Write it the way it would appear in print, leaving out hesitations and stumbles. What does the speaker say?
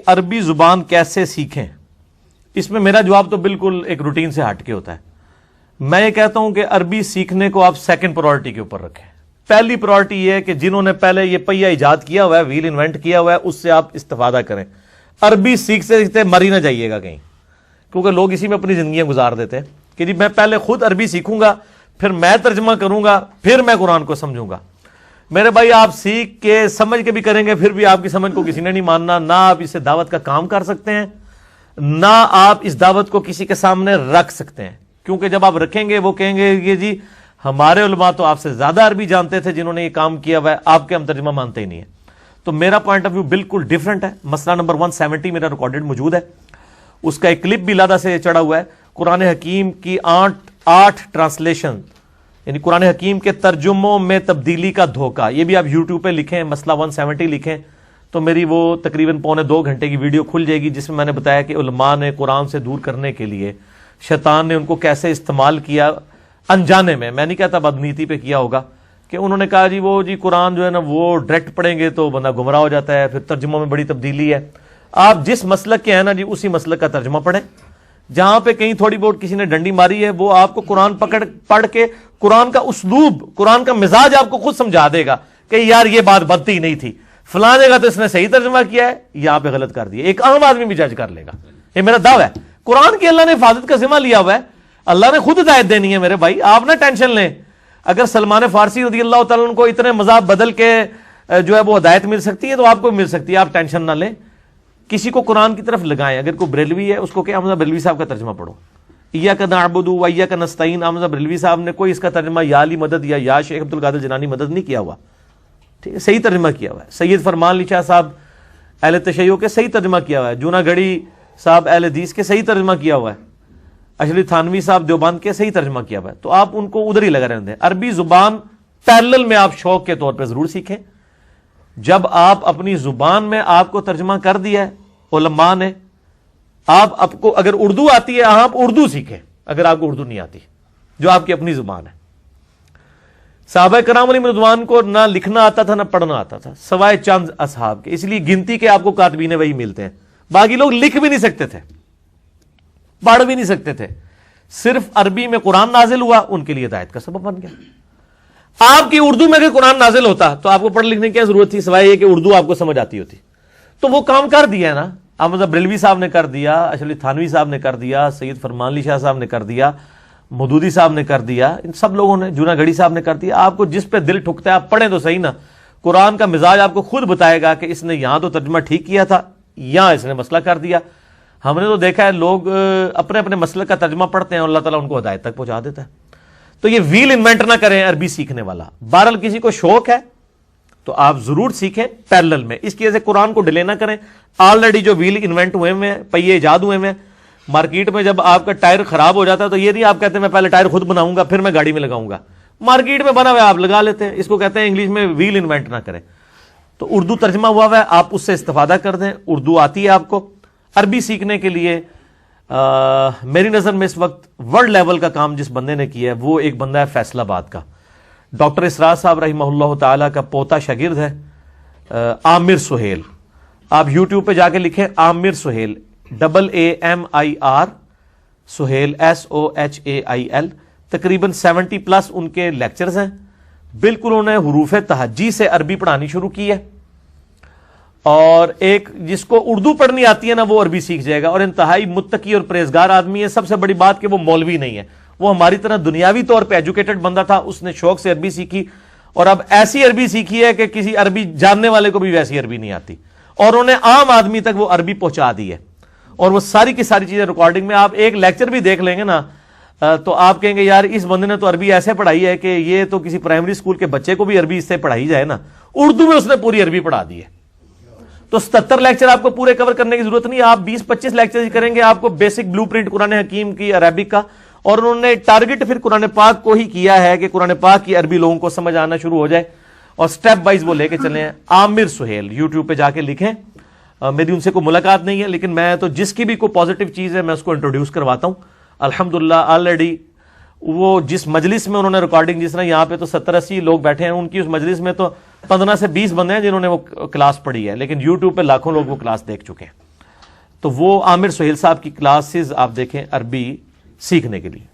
عربی زبان کیسے سیکھیں؟ اس میں میرا جواب تو بالکل ایک روٹین سے ہٹ کے ہوتا ہے. میں یہ کہتا ہوں کہ عربی سیکھنے کو آپ سیکنڈ پرائورٹی کے اوپر رکھیں. پہلی پرائورٹی یہ ہے کہ جنہوں نے پہلے یہ پہیہ ایجاد کیا ہوا ہے، ویل انوینٹ کیا ہوا ہے، اس سے آپ استفادہ کریں. عربی سیکھتے سیکھتے مر ہی نہ جائیے گا کہیں، کیونکہ لوگ اسی میں اپنی زندگیاں گزار دیتے ہیں کہ جی میں پہلے خود عربی سیکھوں گا، پھر میں ترجمہ کروں گا، پھر میں قرآن کو سمجھوں گا. میرے بھائی آپ سیکھ کے سمجھ کے بھی کریں گے، پھر بھی آپ کی سمجھ کو کسی نے نہیں ماننا. نہ آپ اس سے دعوت کا کام کر سکتے ہیں، نہ آپ اس دعوت کو کسی کے سامنے رکھ سکتے ہیں. کیونکہ جب آپ رکھیں گے وہ کہیں گے کہ جی ہمارے علماء تو آپ سے زیادہ عربی جانتے تھے جنہوں نے یہ کام کیا ہوا ہے، آپ کے ہم ترجمہ مانتے ہی نہیں ہیں. تو میرا پوائنٹ آف ویو بالکل ڈیفرنٹ ہے. مسئلہ نمبر 170 میرا ریکارڈڈ موجود ہے، اس کا ایک کلپ بھی لادہ سے چڑھا ہوا ہے. قرآن حکیم کی 8 ٹرانسلیشن، یعنی قرآن حکیم کے ترجموں میں تبدیلی کا دھوکہ. یہ بھی آپ یوٹیوب پہ لکھیں، مسئلہ 170 لکھیں تو میری وہ تقریباً 1.25 گھنٹے کی ویڈیو کھل جائے گی، جس میں میں نے بتایا کہ علماء نے قرآن سے دور کرنے کے لیے شیطان نے ان کو کیسے استعمال کیا انجانے میں نہیں کہتا بدنیتی پہ کیا ہوگا، کہ انہوں نے کہا جی وہ جی قرآن جو ہے نا وہ ڈائریکٹ پڑھیں گے تو بندہ گمراہ ہو جاتا ہے، پھر ترجموں میں بڑی تبدیلی ہے. آپ جس مسلک کے ہیں نا جی اسی مسلک کا ترجمہ پڑھیں. جہاں پہ کہیں تھوڑی بہت کسی نے ڈنڈی ماری ہے، وہ آپ کو قرآن پڑھ کے قرآن کا اسلوب، قرآن کا مزاج آپ کو خود سمجھا دے گا کہ یار یہ بات بنتی ہی نہیں تھی، فلاں جگہ تو اس نے صحیح ترجمہ کیا ہے، یہاں پہ غلط کر دیا. ایک عام آدمی بھی جج کر لے گا. یہ میرا دعویٰ ہے. قرآن کی اللہ نے حفاظت کا ذمہ لیا ہوا ہے، اللہ نے خود ہدایت دینی ہے. میرے بھائی آپ نہ ٹینشن لیں. اگر سلمان فارسی رضی اللہ تعالیٰ عنہ کو اتنے مذاہب بدل کے جو ہے وہ ہدایت مل سکتی ہے تو آپ کو مل سکتی ہے. آپ ٹینشن نہ لیں. کسی کو قرآن کی طرف لگائیں. اگر کوئی بریلوی ہے اس کو کہ احمد بریلوی صاحب کا ترجمہ پڑھو، ایاک نعبد و ایاک نستعین. احمد بریلوی صاحب نے کوئی اس کا ترجمہ یا علی مدد یا شیخ عبد القادر جنانی مدد نہیں کیا ہوا. ٹھیک ہے، صحیح ترجمہ کیا ہوا ہے. سید فرمان علی شاہ صاحب اہل تشیع کے صحیح ترجمہ کیا ہوا ہے. جونا گڑھی صاحب اہل حدیث کے صحیح ترجمہ کیا ہوا ہے. اشرف تھانوی صاحب دیوبند کے صحیح ترجمہ کیا ہوا ہے. تو آپ ان کو ادھر ہی لگا رہنے دیں. عربی زبان پیرلل میں آپ شوق کے طور پہ ضرور سیکھیں. جب آپ اپنی زبان میں آپ کو ترجمہ کر دیا ہے علماء نے، آپ کو اگر اردو آتی ہے آپ اردو سیکھیں. اگر آپ کو اردو نہیں آتی جو آپ کی اپنی زبان ہے. صحابہ کرام علیہم رضوان کو نہ لکھنا آتا تھا نہ پڑھنا آتا تھا سوائے چند اصحاب کے، اس لیے گنتی کے آپ کو کاتبین وحی ملتے ہیں. باقی لوگ لکھ بھی نہیں سکتے تھے، پڑھ بھی نہیں سکتے تھے. صرف عربی میں قرآن نازل ہوا، ان کے لیے ہدایت کا سبب بن گیا. آپ کی اردو میں اگر قرآن نازل ہوتا تو آپ کو پڑھ لکھنے کی کیا ضرورت تھی سوائے یہ کہ اردو آپ کو سمجھ آتی ہوتی. تو وہ کام کر دیا ہے نا. احمد بریلوی صاحب نے کر دیا، اشرف تھانوی صاحب نے کر دیا، سید فرمان علی شاہ صاحب نے کر دیا، مودودی صاحب نے کر دیا، ان سب لوگوں نے، جونا گڑھی صاحب نے کر دیا. آپ کو جس پہ دل ٹھکتا ہے آپ پڑھیں تو صحیح نا. قرآن کا مزاج آپ کو خود بتائے گا کہ اس نے یہاں تو ترجمہ ٹھیک کیا تھا، یہاں اس نے مسئلہ کر دیا. ہم نے تو دیکھا ہے لوگ اپنے اپنے مسئلے کا ترجمہ پڑھتے ہیں اور اللہ تعالیٰ ان کو ہدایت تک پہنچا دیتا ہے. تو یہ ویل انوینٹ نہ کریں عربی سیکھنے والا. بہرحال کسی کو شوق ہے تو آپ ضرور سیکھیں پیرلل میں. اس کی وجہ سے قرآن کو ڈیلے نہ کریں. آلریڈی جو ویل انوینٹ ہوئے ہیں، پہیے ایجاد ہوئے ہیں مارکیٹ میں، جب آپ کا ٹائر خراب ہو جاتا ہے تو یہ نہیں آپ کہتے ہیں میں پہلے ٹائر خود بناؤں گا پھر میں گاڑی میں لگاؤں گا. مارکیٹ میں بنا ہوا ہے آپ لگا لیتے ہیں. اس کو کہتے ہیں انگلش میں ویل انوینٹ نہ کریں. تو اردو ترجمہ ہوا ہوا ہے، آپ اس سے استفادہ کر دیں. اردو آتی ہے آپ کو. عربی سیکھنے کے لیے میری نظر میں اس وقت ورلڈ لیول کا کام جس بندے نے کیا ہے وہ ایک بندہ ہے فیصل آباد کا، ڈاکٹر اسرار صاحب رحمہ اللہ تعالی کا پوتا شاگرد ہے عامر سہیل. آپ یوٹیوب پہ جا کے لکھیں عامر سہیل، AAMIR سہیل SOHAIL. تقریباً 70+ ان کے لیکچرز ہیں. بالکل انہوں نے حروف تہجی سے عربی پڑھانی شروع کی ہے. اور ایک جس کو اردو پڑھنی آتی ہے نا وہ عربی سیکھ جائے گا. اور انتہائی متقی اور پرہیزگار آدمی ہے. سب سے بڑی بات کہ وہ مولوی نہیں ہے، وہ ہماری طرح دنیاوی طور پہ ایجوکیٹڈ بندہ تھا. اس نے شوق سے عربی سیکھی اور اب ایسی عربی سیکھی ہے کہ کسی عربی جاننے والے کو بھی ویسی عربی نہیں آتی. اور انہوں نے عام آدمی تک وہ عربی پہنچا دی ہے. اور وہ ساری کی ساری چیزیں ریکارڈنگ میں، آپ ایک لیکچر بھی دیکھ لیں گے نا تو آپ کہیں گے یار اس بندے نے تو عربی ایسے پڑھائی ہے کہ یہ تو کسی پرائمری اسکول کے بچے کو بھی عربی اس سے پڑھائی جائے نا. اردو میں اس نے پوری عربی پڑھا دی ہے. تو 77 لیکچر آپ کو پورے کور کرنے کی ضرورت نہیں. آپ 20-25 لیکچر کریں گے آپ کو بیسک بلو پرنٹ قرآن حکیم کی عربک کا. اور انہوں نے ٹارگٹ پھر قرآن پاک کو ہی کیا ہے کہ قرآن پاک کی عربی لوگوں کو سمجھ آنا شروع ہو جائے. اور سٹیپ وائز وہ لے کے چلے ہیں. عامر سہیل یوٹیوب پہ جا کے لکھیں. میری ان سے کوئی ملاقات نہیں ہے لیکن میں تو جس کی بھی کوئی پازیٹیو چیز ہے میں اس کو انٹروڈیوس کرواتا ہوں. الحمدللہ آلریڈی وہ جس مجلس میں انہوں نے ریکارڈنگ، جس طرح یہاں پہ تو 70-80 لوگ بیٹھے ہیں، ان کی اس مجلس میں تو 15 سے 20 بندے ہیں جنہوں نے وہ کلاس پڑھی ہے. لیکن یوٹیوب پہ لاکھوں لوگ وہ کلاس دیکھ چکے ہیں. تو وہ عامر سہیل صاحب کی کلاسز آپ دیکھیں عربی سیکھنے کے لیے.